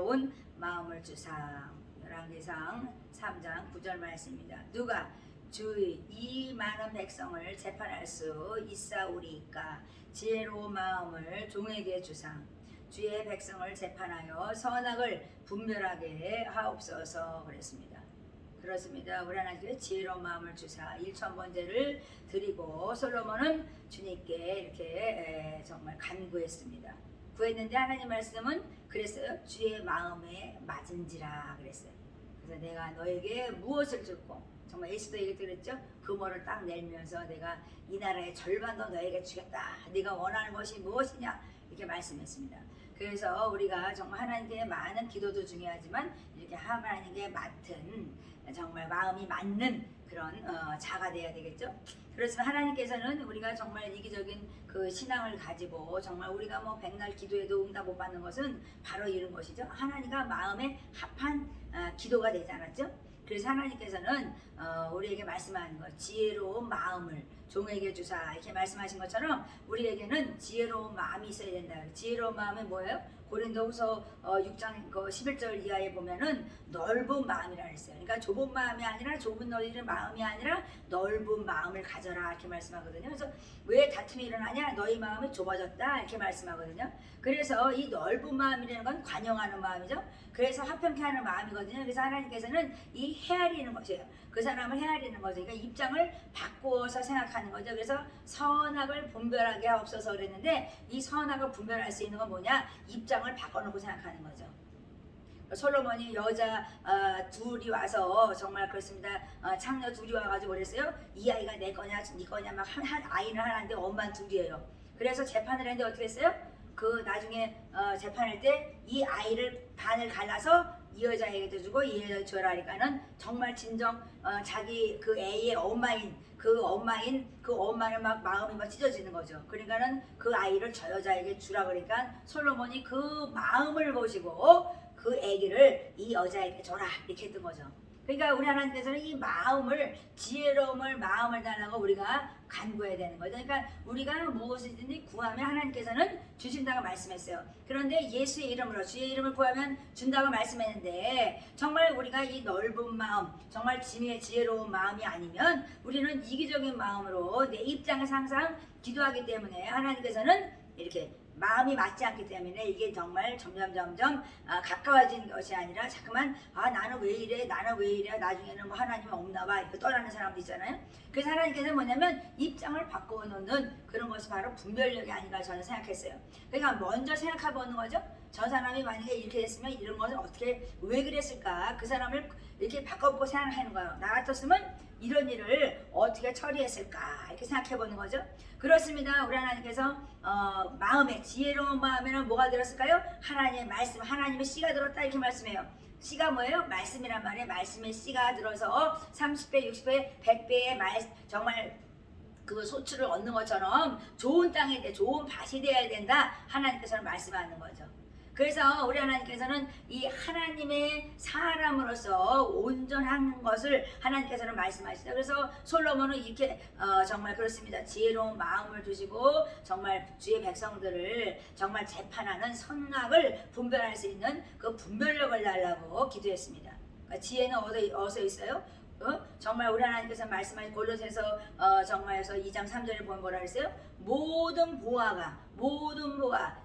지혜로운 마음을 주사. 열왕기상 3장 9절 말씀입니다. 누가 주의 이 많은 백성을 재판할 수 있사오리이까 지혜로운 마음을 종에게 주사. 주의 백성을 재판하여 선악을 분별하게 하옵소서 그랬습니다. 그렇습니다. 우리 하나님께 지혜로운 마음을 주사 1,000번제를 드리고 솔로몬은 주님께 이렇게 정말 간구했습니다. 구했는데 하나님 말씀은 그랬어요. 주의 마음에 맞은지라 그랬어요. 그래서 내가 너에게 무엇을 줄고 정말 예수도 얘기했죠. 금어를 딱 내면서 내가 이 나라의 절반도 너에게 주겠다. 네가 원하는 것이 무엇이냐 이렇게 말씀했습니다. 그래서 우리가 정말 하나님께 많은 기도도 중요하지만 이렇게 하나님께 맡은 정말 마음이 맞는 그런 자가 돼야 되겠죠. 그래서 하나님께서는 우리가 정말 이기적인 그 신앙을 가지고 정말 우리가 뭐 백날 기도해도 응답 못 받는 것은 바로 이런 것이죠. 하나님과 마음에 합한 기도가 되지 않았죠. 그래서 하나님께서는 우리에게 말씀하는 것, 지혜로운 마음을 종에게 주사 이렇게 말씀하신 것처럼 우리에게는 지혜로운 마음이 있어야 된다. 지혜로운 마음이 뭐예요? 고린도후서 6장 11절 이하에 보면은 넓은 마음이라 했어요. 그러니까 좁은 마음이 아니라 좁은 너희들 마음이 아니라 넓은 마음을 가져라 이렇게 말씀하거든요. 그래서 왜 다툼이 일어나냐? 너희 마음이 좁아졌다 이렇게 말씀하거든요. 그래서 이 넓은 마음이라는 건 관용하는 마음이죠. 그래서 화평케 하는 마음이거든요. 그래서 하나님께서는 이 헤아리는 것이에요. 그 사람을 헤아리는 거죠. 그러니까 입장을 바꾸어서 생각하는 거죠. 그래서 선악을 분별하게 하옵소서 그랬는데 이 선악을 분별할 수 있는 건 뭐냐? 입장을 바꿔놓고 생각하는 거죠. 솔로몬이 여자 둘이 와서 정말 그렇습니다. 창녀 둘이 와가지고 그랬어요. 이 아이가 내 거냐 네 거냐 막 한 아이는 하나인데 엄만 둘이에요. 그래서 재판을 했는데 어떻게 했어요? 그 나중에 재판할 때 이 아이를 반을 갈라서 이 여자에게도 주고 이 여자에게 줘라 하니까는 정말 진정 자기 그 애의 엄마인 그 엄마는 막 마음이 막 찢어지는 거죠. 그러니까는 그 아이를 저 여자에게 주라 그러니까 솔로몬이 그 마음을 보시고 그 아기를 이 여자에게 줘라 이렇게 했던 거죠. 그러니까 우리 하나님께서는 이 마음을 지혜로움을 마음을 달라고 우리가 간구해야 되는 거죠. 그러니까 우리가 무엇이든지 구하면 하나님께서는 주신다고 말씀했어요. 그런데 예수의 이름으로 주의 이름을 구하면 준다고 말씀했는데 정말 우리가 이 넓은 마음 정말 지혜로운 마음이 아니면 우리는 이기적인 마음으로 내 입장에서 항상 기도하기 때문에 하나님께서는 이렇게 마음이 맞지 않기 때문에 이게 정말 점점 가까워진 것이 아니라 자꾸만 나는 왜 이래 나중에는 뭐 하나님은 없나 봐 이렇게 떠나는 사람도 있잖아요. 그래서 하나님께서 뭐냐면 입장을 바꾸어 놓는 그런 것이 바로 분별력이 아닌가 저는 생각했어요. 그러니까 먼저 생각해 보는 거죠. 저 사람이 만약에 이렇게 했으면 이런 것을 어떻게 왜 그랬을까 그 사람을 이렇게 바꿔보고 생각하는 거예요. 나 같았으면 이런 일을 어떻게 처리했을까 이렇게 생각해 보는 거죠. 그렇습니다. 우리 하나님께서 마음에 지혜로운 마음에는 뭐가 들었을까요? 하나님의 말씀, 하나님의 씨가 들었다 이렇게 말씀해요. 씨가 뭐예요? 말씀이란 말이에요. 말씀의 씨가 들어서 30배, 60배, 100배의 정말 그 소출을 얻는 것처럼 좋은 땅에 좋은 밭이 되어야 된다. 하나님께서는 말씀하는 거죠. 그래서 우리 하나님께서는 이 하나님의 사람으로서 온전한 것을 하나님께서는 말씀하시죠. 그래서 솔로몬은 이렇게 정말 그렇습니다. 지혜로운 마음을 두시고 정말 주의 백성들을 정말 재판하는 선악을 분별할 수 있는 그 분별력을 달라고 기도했습니다. 그러니까 지혜는 어디서 있어요? 정말 우리 하나님께서 말씀하신 골로새서 정말에서 2장 3절에 보면 뭐라 그랬어요? 모든 보아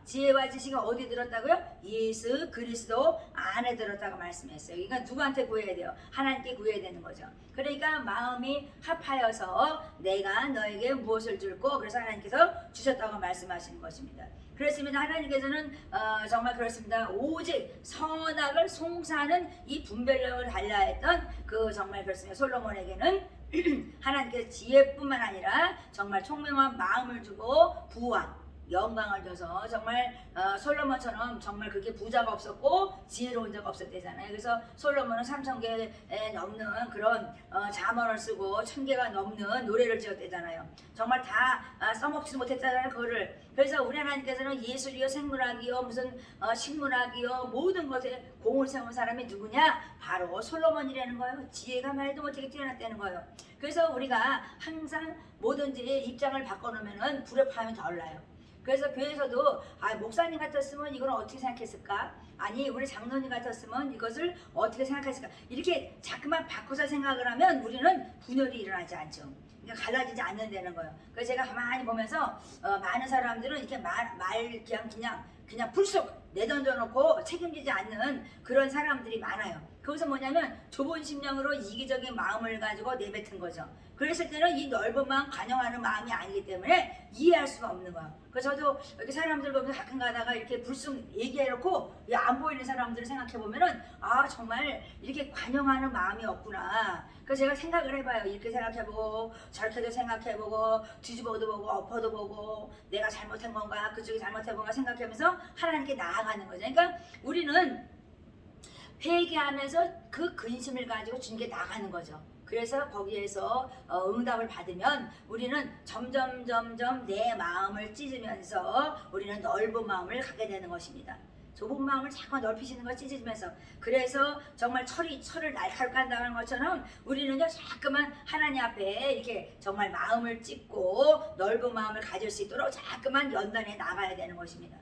지혜와 지식이 어디 들었다고요? 예수 그리스도 안에 들었다고 말씀했어요. 그러니까 누구한테 구해야 돼요? 하나님께 구해야 되는 거죠. 그러니까 마음이 합하여서 내가 너에게 무엇을 줄고 그래서 하나님께서 주셨다고 말씀하시는 것입니다. 그렇습니다. 하나님께서는 정말 그렇습니다. 오직 선악을 송사하는 이 분별력을 달라 했던 그 정말 그렇습니다. 솔로몬에게는 하나님께서 지혜뿐만 아니라 정말 총명한 마음을 주고 부와 영광을 줘서 정말 솔로몬처럼 정말 그렇게 부자가 없었고 지혜로운 자가 없었대잖아요. 그래서 솔로몬은 3,000개에 넘는 그런 잠언을 쓰고 1,000개가 넘는 노래를 지었대잖아요. 정말 다 써먹지도 못했잖아요. 그거를. 그래서 우리 하나님께서는 예술이요 생물학이요 무슨 식물학이요 모든 것에 공을 세운 사람이 누구냐? 바로 솔로몬이라는 거예요. 지혜가 말도 못하게 뛰어났다는 거예요. 그래서 우리가 항상 뭐든지 입장을 바꿔놓으면 불협화음이 덜 나요. 그래서 교회에서도 목사님 같았으면 이걸 어떻게 생각했을까? 아니 우리 장로님 같았으면 이것을 어떻게 생각했을까? 이렇게 자꾸만 바꿔서 생각을 하면 우리는 분열이 일어나지 않죠. 그러니까 갈라지지 않는다는 거예요. 그래서 제가 가만히 보면서 많은 사람들은 이렇게 말 그냥 불쑥 내던져놓고 책임지지 않는 그런 사람들이 많아요. 그것은 뭐냐면 좁은 심령으로 이기적인 마음을 가지고 내뱉은 거죠. 그랬을 때는 이 넓은 마음, 관용하는 마음이 아니기 때문에 이해할 수가 없는 거야. 그래서 저도 이렇게 사람들 보면서 가끔 가다가 이렇게 불쑥 얘기해놓고 안 보이는 사람들을 생각해보면은 정말 이렇게 관용하는 마음이 없구나. 그래서 제가 생각을 해봐요. 이렇게 생각해보고 저렇게도 생각해보고 뒤집어도 보고 엎어도 보고 내가 잘못한 건가 그쪽이 잘못한 건가 생각하면서 하나님께 나아가는 거죠. 그러니까 우리는 회개하면서 그 근심을 가지고 주님께 나가는 거죠. 그래서 거기에서 응답을 받으면 우리는 점점 내 마음을 찢으면서 우리는 넓은 마음을 갖게 되는 것입니다. 좁은 마음을 자꾸 넓히시는 걸 찢으면서 그래서 정말 철을 날카롭게 한다는 것처럼 우리는요 자꾸만 하나님 앞에 이렇게 정말 마음을 찢고 넓은 마음을 가질 수 있도록 자꾸만 연단해 나가야 되는 것입니다.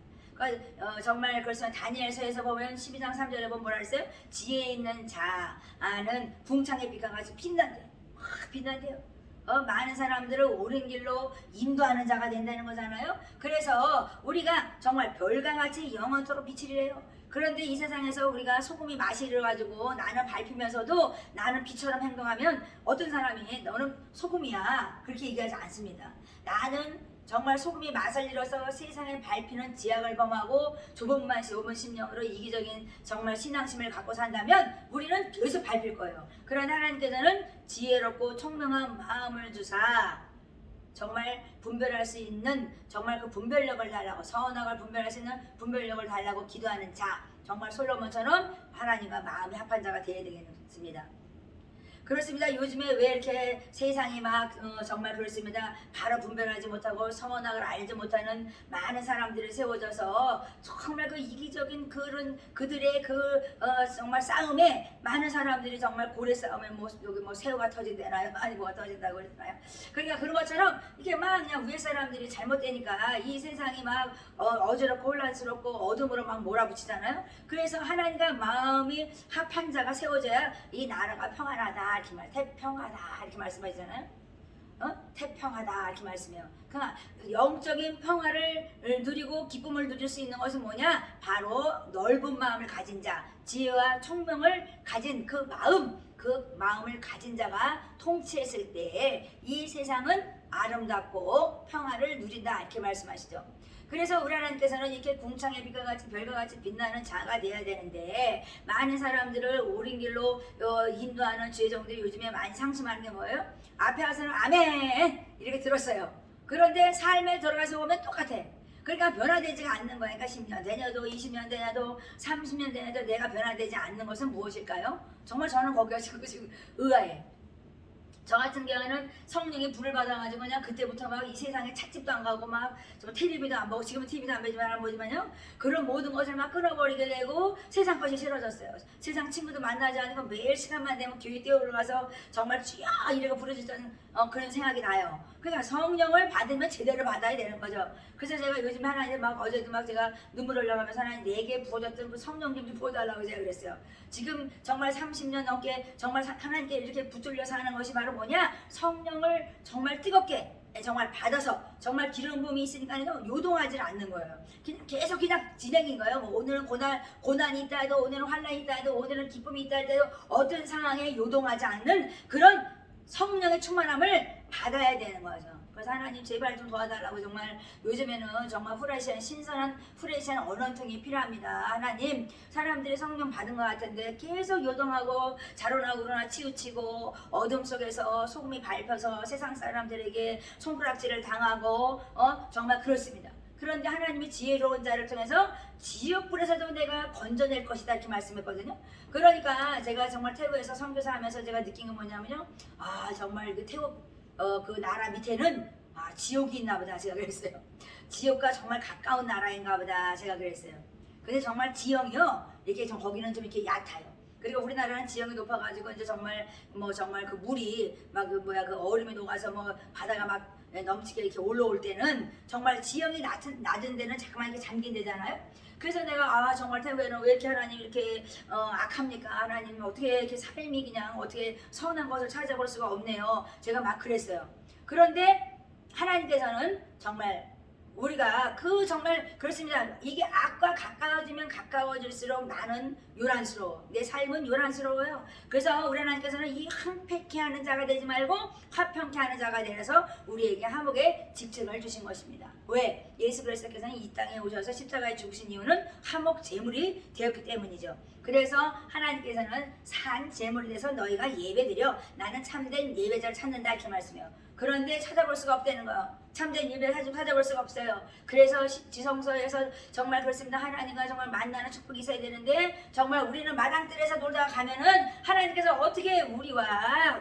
정말 그래서 다니엘서에서 보면 12장 3절에 보면 뭐라 했어요? 지혜 있는 자는 궁창의 빛과 같이 빛난대요. 빛난대요. 많은 사람들을 옳은 길로 인도하는 자가 된다는 거잖아요. 그래서 우리가 정말 별과 같이 영원토록 빛이래요. 그런데 이 세상에서 우리가 소금이 맛이 들어가지고 나는 밟히면서도 나는 빛처럼 행동하면 어떤 사람이 너는 소금이야 그렇게 얘기하지 않습니다. 나는 정말 소금이 맛을 잃어서 세상에 밟히는 지약을 범하고 좁은 심령으로 이기적인 정말 신앙심을 갖고 산다면 우리는 계속 밟힐 거예요. 그러나 하나님께서는 지혜롭고 총명한 마음을 주사 정말 분별할 수 있는 정말 그 분별력을 달라고 선악을 분별할 수 있는 분별력을 달라고 기도하는 자 정말 솔로몬처럼 하나님과 마음이 합한 자가 되어야 되겠습니다. 그렇습니다. 요즘에 왜 이렇게 세상이 정말 그렇습니다. 바로 분별하지 못하고 선악을 알지 못하는 많은 사람들이 세워져서 정말 그 이기적인 그들의 정말 싸움에 많은 사람들이 정말 고래 싸움에 여기 새우가 터진다나요? 아니 뭐가 터진다고 그랬나요? 그러니까 그런 것처럼 이게 그냥 위에 사람들이 잘못되니까 이 세상이 어지럽고 혼란스럽고 어둠으로 몰아붙이잖아요. 그래서 하나님과 마음이 합한 자가 세워져야 이 나라가 평안하다 이렇게 태평하다 이렇게 말씀하시잖아요. 태평하다 이렇게 말씀해요. 그러니까 영적인 평화를 누리고 기쁨을 누릴 수 있는 것은 뭐냐? 바로 넓은 마음을 가진 자, 지혜와 총명을 가진 그 마음을 가진 자가 통치했을 때 이 세상은 아름답고 평화를 누린다 이렇게 말씀하시죠. 그래서 우리 하나님께서는 이렇게 궁창의 빛과 같이 별과 같이 빛나는 자가 되어야 되는데 많은 사람들을 옳은 길로 인도하는 죄종들이 요즘에 많이 상심하는 게 뭐예요? 앞에 와서는 아멘 이렇게 들었어요. 그런데 삶에 들어가서 보면 똑같아. 그러니까 변화되지가 않는 거야. 그러니까 10년 되냐도 20년 되냐도 30년 되냐도 내가 변화되지 않는 것은 무엇일까요? 정말 저는 거기가 지금 의아해. 저 같은 경우는 성령이 불을 받아가지고 그냥 그때부터 이 세상에 찻집도 안 가고 TV도 안 보고 지금은 TV도 안 보지만요 그런 모든 것을 끊어버리게 되고 세상 것이 싫어졌어요. 세상 친구도 만나지 않고 매일 시간만 되면 교회 뛰어올라가서 정말 주여 이러고 부르짖던 그런 생각이 나요. 그러니까 성령을 받으면 제대로 받아야 되는 거죠. 그래서 제가 요즘 하나님 어제도 제가 눈물 흘려가면서 하나님 내게 부어졌던 그 성령 좀 부어달라고 제가 그랬어요. 지금 정말 30년 넘게 정말 하나님께 이렇게 붙들려서 하는 것이 바로 뭐냐? 성령을 정말 뜨겁게 정말 받아서 정말 기름 부음이 있으니까 요동하지 않는 거예요. 계속 진행인 거예요. 오늘은 고난이 있다 해도 오늘은 환난이 있다 해도 오늘은 기쁨이 있다 해도 어떤 상황에 요동하지 않는 그런 성령의 충만함을 받아야 되는 거죠. 그래서 하나님 제발 좀 도와달라고 정말 요즘에는 정말 신선한 프레시한 언어통이 필요합니다. 하나님 사람들이 성령 받은 것 같은데 계속 요동하고 자론하고 그러나 치우치고 어둠 속에서 소금이 밟혀서 세상 사람들에게 손가락질을 당하고 정말 그렇습니다. 그런데 하나님이 지혜로운 자를 통해서 지옥불에서도 내가 건져낼 것이다 이렇게 말씀했거든요. 그러니까 제가 정말 태국에서 선교사 하면서 제가 느낀 건 뭐냐면요. 정말 그 태국 그 나라 밑에는 지옥이 있나 보다 제가 그랬어요. 지옥과 정말 가까운 나라인가 보다 제가 그랬어요. 근데 정말 지형이요 이렇게 거기는 좀 이렇게 얕아요. 그리고 우리나라는 지형이 높아가지고 이제 정말 그 물이 그 얼음이 녹아서 바다가 넘치게 이렇게 올라올 때는 정말 지형이 낮은 데는 자꾸만 이렇게 잠긴대잖아요. 그래서 내가 정말 태국에는 왜 이렇게 하나님 이렇게 악합니까? 하나님 어떻게 이렇게 삶이 그냥 어떻게 선한 것을 찾아볼 수가 없네요. 제가 막 그랬어요. 그런데 하나님께서는 정말 우리가 정말 그렇습니다. 이게 악과 가까워지면 가까워질수록 나는 요란스러워. 내 삶은 요란스러워요. 그래서 우리 하나님께서는 이 항폐케 하는 자가 되지 말고 화평케 하는 자가 되어서 우리에게 화목의 직책을 주신 것입니다. 왜? 예수 그리스도께서는 이 땅에 오셔서 십자가에 죽으신 이유는 화목 제물이 되었기 때문이죠. 그래서 하나님께서는 산 제물이 돼서 너희가 예배드려 나는 참된 예배자를 찾는다 이렇게 말씀해요. 그런데 찾아볼 수가 없다는 거예요. 참된 예배를 찾아볼 수가 없어요. 그래서 지성소에서 정말 그렇습니다. 하나님과 정말 만나는 축복이 있어야 되는데 정말 우리는 마당들에서 놀다가 가면은 하나님께서 어떻게 우리와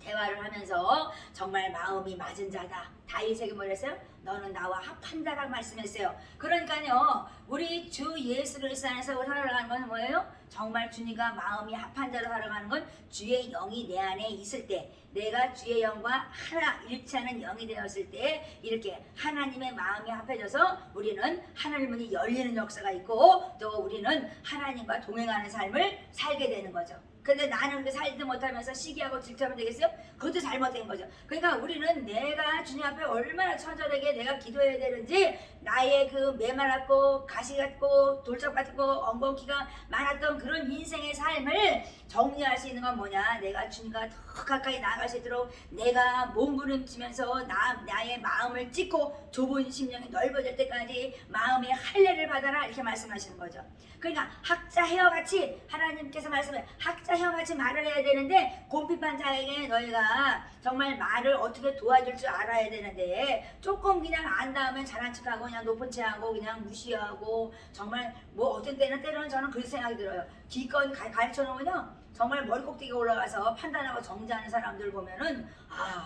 대화를 하면서 정말 마음이 맞은 자다. 다윗에게 뭐랬어요? 너는 나와 합한 자라고 말씀했어요. 그러니까요, 우리 주 예수 그리스도 안에서 살아가는 건 뭐예요? 정말 주님과 마음이 합한 자로 살아가는 건 주의 영이 내 안에 있을 때, 내가 주의 영과 하나 일치하는 영이 되었을 때 이렇게 하나님의 마음이 합해져서 우리는 하나님 문이 열리는 역사가 있고 또 우리는 하나님과 동행하는 삶을 살게 되는 거죠. 근데 나는 그렇게 살지 못하면서 시기하고 질투하면 되겠어요? 그것도 잘못된 거죠. 그러니까 우리는 내가 주님 앞에 얼마나 처절하게 내가 기도해야 되는지 나의 그 메마랐고 가시 같고 돌적 같고 엉겅퀴가 많았던 그런 인생의 삶을 정리할 수 있는 건 뭐냐? 내가 주님과 더 가까이 나아갈 수 있도록 내가 몸부림치면서 나의 마음을 찢고 좁은 심령이 넓어질 때까지 마음의 할례를 받아라 이렇게 말씀하시는 거죠. 그러니까 학자해와 같이 하나님께서 말씀해 학자해와 같이 말을 해야 되는데 곰핍한 자에게 너희가 정말 말을 어떻게 도와줄 줄 알아야 되는데 조금 그냥 안다하면 잘난 척하고 그냥 높은 체하고 그냥 무시하고 정말 뭐 어떤 때는 저는 그런 생각이 들어요. 기껏 가르쳐 놓으면요 정말 머리 꼭대기에 올라가서 판단하고 정죄하는 사람들 보면은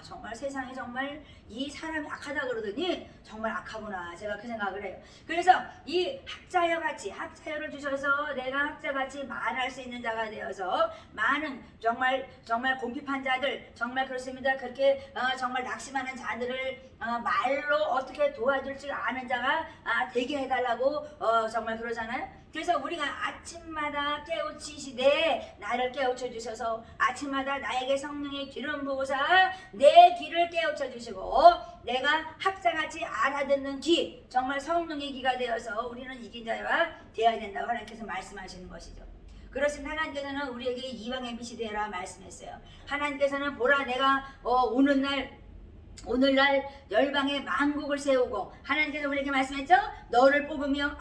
정말 세상에 정말 이 사람이 악하다 그러더니 정말 악하구나 제가 그 생각을 해요. 그래서 이 학자여 같이 학자여를 주셔서 내가 학자같이 말할 수 있는 자가 되어서 많은 정말 곰핍한 자들 정말 그렇습니다. 그렇게 정말 낙심하는 자들을 말로 어떻게 도와줄 줄 아는 자가 되게 해달라고 정말 그러잖아요. 그래서 우리가 아침마다 깨우치시되 나를 깨우쳐 주셔서 아침마다 나에게 성령의 기름 부으사 내 귀를 깨우쳐 주시고 내가 학자같이 알아듣는 귀 정말 성령의 귀가 되어서 우리는 이긴 자가 되어야 된다고 하나님께서 말씀하시는 것이죠. 그렇습니다. 하나님께서는 우리에게 이방의 빛이 되라 말씀했어요. 하나님께서는 보라 내가 오늘날 열방의 만국을 세우고 하나님께서 우리에게 말씀했죠. 너를 뽑으며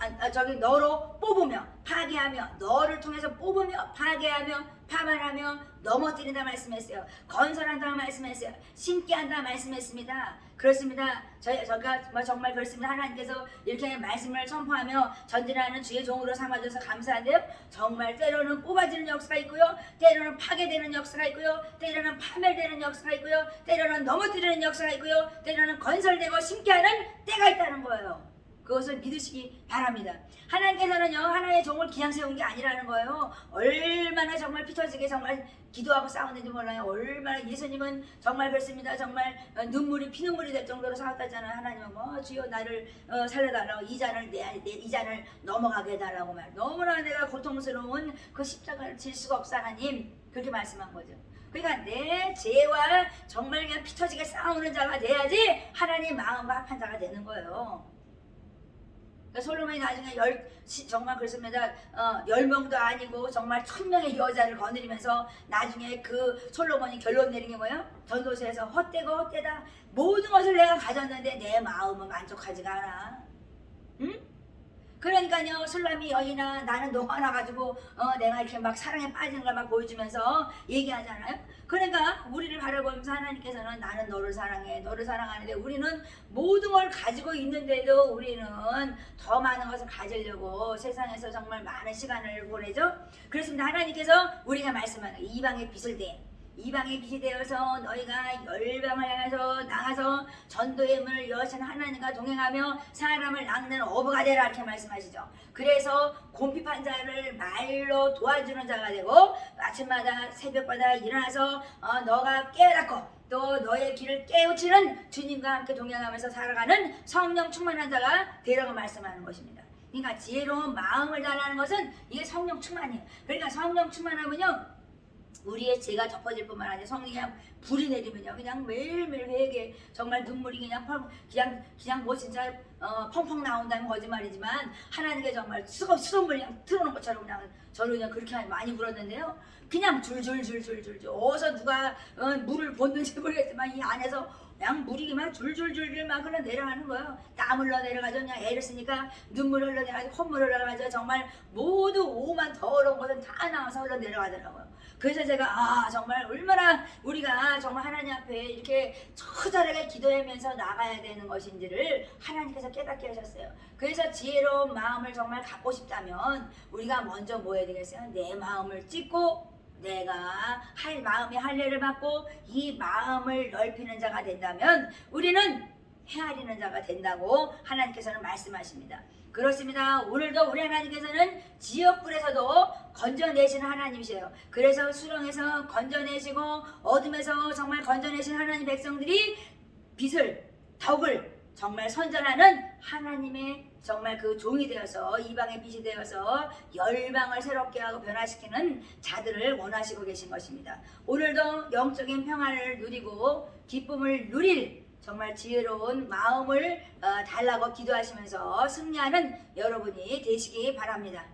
너로 뽑으며 파괴하며 너를 통해서 뽑으며 파괴하며 파멸하며 넘어뜨린다 말씀했어요. 건설한다 말씀했어요. 심게 한다 말씀했습니다. 그렇습니다. 저가 정말 그렇습니다. 하나님께서 이렇게 말씀을 선포하며 전진하는 주의 종으로 삼아줘서 감사한데요. 정말 때로는 뽑아지는 역사가 있고요. 때로는 파괴되는 역사가 있고요. 때로는 파멸되는 역사가 있고요. 때로는 넘어뜨리는 역사가 있고요. 때로는 건설되고 심게 하는 때가 있다는 거예요. 그것을 믿으시기 바랍니다. 하나님께서는요 하나의 종을 그냥 세운 게 아니라는 거예요. 얼마나 정말 피 터지게 정말 기도하고 싸웠는지 몰라요. 얼마나 예수님은 정말 그렇습니다. 정말 피눈물이 될 정도로 싸웠다잖아요. 하나님은 주여 나를 살려달라고 이 잔을 넘어가게 해달라고 말. 너무나 내가 고통스러운 그 십자가를 질 수가 없어 하나님 그렇게 말씀한 거죠. 그러니까 내 죄와 정말 그냥 피 터지게 싸우는 자가 돼야지 하나님 마음과 합한 자가 되는 거예요. 그러니까 솔로몬이 나중에 정말 그렇습니다. 10명도 아니고 정말 1000명의 여자를 거느리면서 나중에 그 솔로몬이 결론 내린 게 뭐예요? 전도서에서 헛되다. 모든 것을 내가 가졌는데 내 마음은 만족하지가 않아. 응? 그러니까요 술람이 여인아 나는 너 하나 가지고 내가 이렇게 막 사랑에 빠지는 걸 막 보여주면서 얘기하잖아요. 그러니까 우리를 바라보면서 하나님께서는 나는 너를 사랑해 너를 사랑하는데 우리는 모든 걸 가지고 있는데도 우리는 더 많은 것을 가지려고 세상에서 정말 많은 시간을 보내죠. 그렇습니다. 하나님께서 우리가 말씀하는 이방의 빛을 대 이방의 빛이 되어서 너희가 열방을 향해서 나가서 전도의 문을 여신 하나님과 동행하며 사람을 낚는 어부가 되라 이렇게 말씀하시죠. 그래서 곰핍한 자를 말로 도와주는 자가 되고 아침마다 새벽마다 일어나서 너가 깨닫고 또 너의 길을 깨우치는 주님과 함께 동행하면서 살아가는 성령 충만한 자가 되라고 말씀하는 것입니다. 그러니까 지혜로운 마음을 달라는 것은 이게 성령 충만이에요. 그러니까 성령 충만하면요, 우리의 죄가 덮어질 뿐만 아니라 성령이 그냥 불이 내리면요, 그냥 매일매일 회개, 정말 눈물이 그냥 뭐 진짜 펑펑 나온다는 거짓말이지만 하나님께 정말 수돗물 그냥 틀어놓은 것처럼 그냥 저는 그냥 그렇게 많이 울었는데요. 그냥 줄줄줄줄줄 어디서 누가 물을 붓는지 모르겠지만 이 안에서 그냥 물이 막 줄줄줄줄 막 흘러 내려가는 거예요. 땀 흘러 내려가죠. 그냥 애를 쓰니까 눈물 흘러 내려가죠. 콧물 흘러가죠. 정말 모두 오만 더러운 것은 다 나와서 흘러 내려가더라고요. 그래서 제가 정말 얼마나 우리가 정말 하나님 앞에 이렇게 처절하게 기도하면서 나가야 되는 것인지를 하나님께서 깨닫게 하셨어요. 그래서 지혜로운 마음을 정말 갖고 싶다면 우리가 먼저 뭐 해야 되겠어요? 내 마음을 찢고 내가 할 마음의 할례를 받고 이 마음을 넓히는 자가 된다면 우리는 헤아리는 자가 된다고 하나님께서는 말씀하십니다. 그렇습니다. 오늘도 우리 하나님께서는 지역불에서도 건져내시는 하나님이세요. 그래서 수렁에서 건져내시고 어둠에서 정말 건져내신 하나님 백성들이 빛을, 덕을 정말 선전하는 하나님의 정말 그 종이 되어서 이방의 빛이 되어서 열방을 새롭게 하고 변화시키는 자들을 원하시고 계신 것입니다. 오늘도 영적인 평안을 누리고 기쁨을 누릴 정말 지혜로운 마음을 달라고 기도하시면서 승리하는 여러분이 되시기 바랍니다.